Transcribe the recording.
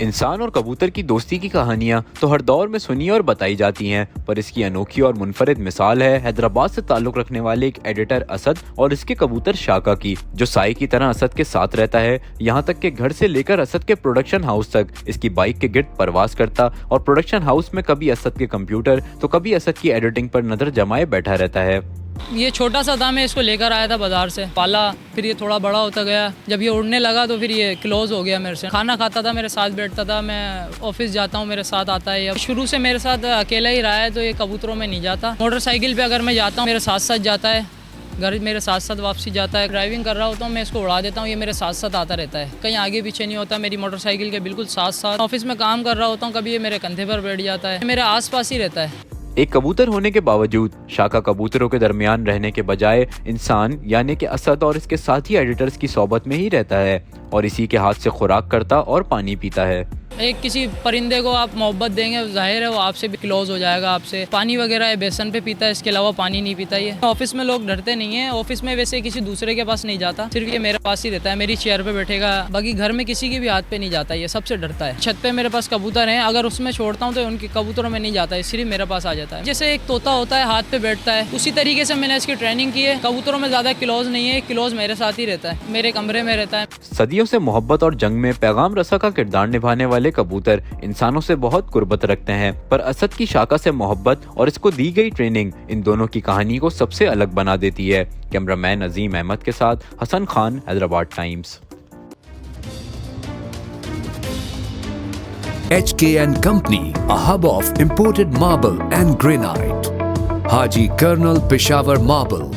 इंसान और कबूतर की दोस्ती की कहानियां तो हर दौर में सुनी और बताई जाती हैं, पर इसकी अनोखी और मुनफरिद मिसाल है हैदराबाद से ताल्लुक रखने वाले एक एडिटर असद और इसके कबूतर शाका की, जो साई की तरह असद के साथ रहता है। यहाँ तक कि घर से लेकर असद के प्रोडक्शन हाउस तक इसकी बाइक के गिर्द परवास करता और प्रोडक्शन हाउस में कभी असद के कंप्यूटर तो कभी असद की एडिटिंग पर नजर जमाए बैठा रहता है। ये छोटा सा था, मैं इसको लेकर आया था बाज़ार से, पाला, फिर ये थोड़ा बड़ा होता गया। जब ये उड़ने लगा तो फिर ये क्लोज हो गया मेरे से। खाना खाता था, मेरे साथ बैठता था, मैं ऑफिस जाता हूँ मेरे साथ आता है। शुरू से मेरे साथ अकेला ही रहा है, तो ये कबूतरों में नहीं जाता। मोटरसाइकिल पे अगर मैं जाता हूँ मेरे साथ साथ जाता है, घर मेरे साथ साथ वापसी जाता है। ड्राइविंग कर रहा होता हूँ मैं इसको उड़ा देता हूँ, ये मेरे साथ साथ आता रहता है, कहीं आगे पीछे नहीं होता, मेरी मोटरसाइकिल के बिल्कुल साथ साथ। ऑफिस में काम कर रहा होता हूँ, कभी ये मेरे कंधे पर बैठ जाता है, मेरे आसपास ही रहता है। एक कबूतर होने के बावजूद शाका कबूतरों के दरमियान रहने के बजाय इंसान यानी कि असद और इसके साथी एडिटर्स की सोबत में ही रहता है और इसी के हाथ से खुराक करता और पानी पीता है। एक किसी परिंदे को आप मोहब्बत देंगे, जाहिर है वो आपसे भी क्लोज हो जाएगा। आपसे पानी वगैरह है, बेसन पे पीता है, इसके अलावा पानी नहीं पीता। ये ऑफिस में लोग डरते नहीं है, ऑफिस में वैसे किसी दूसरे के पास नहीं जाता, सिर्फ ये मेरे पास ही रहता है, मेरी चेयर पे बैठेगा, बाकी घर में किसी के भी हाथ पे नहीं जाता, ये सबसे डरता है। छत पे मेरे पास कबूतर हैं, अगर उसमें छोड़ता हूँ तो उनके कबूतरों में नहीं जाता है, सिर्फ मेरे पास आ जाता है। जैसे एक तोता होता है हाथ पे बैठता है, उसी तरीके से मैंने इसकी ट्रेनिंग की है। कबूतरों में ज्यादा क्लोज नहीं है, क्लोज मेरे साथ ही रहता है, मेरे कमरे में रहता है। सदियों से मोहब्बत और जंग में पैगाम रसा का किरदार निभाने वाले कबूतर इंसानों से बहुत कुर्बत रखते हैं, पर असद की शाका से मोहब्बत और इसको दी गई ट्रेनिंग इन दोनों की कहानी को सबसे अलग बना देती है। कैमरामैन अजीम अहमद के साथ Hasan Khan, Hyderabad times. HK & Company, a hub of imported marble and granite. Haji Colonel Peshawar Marble.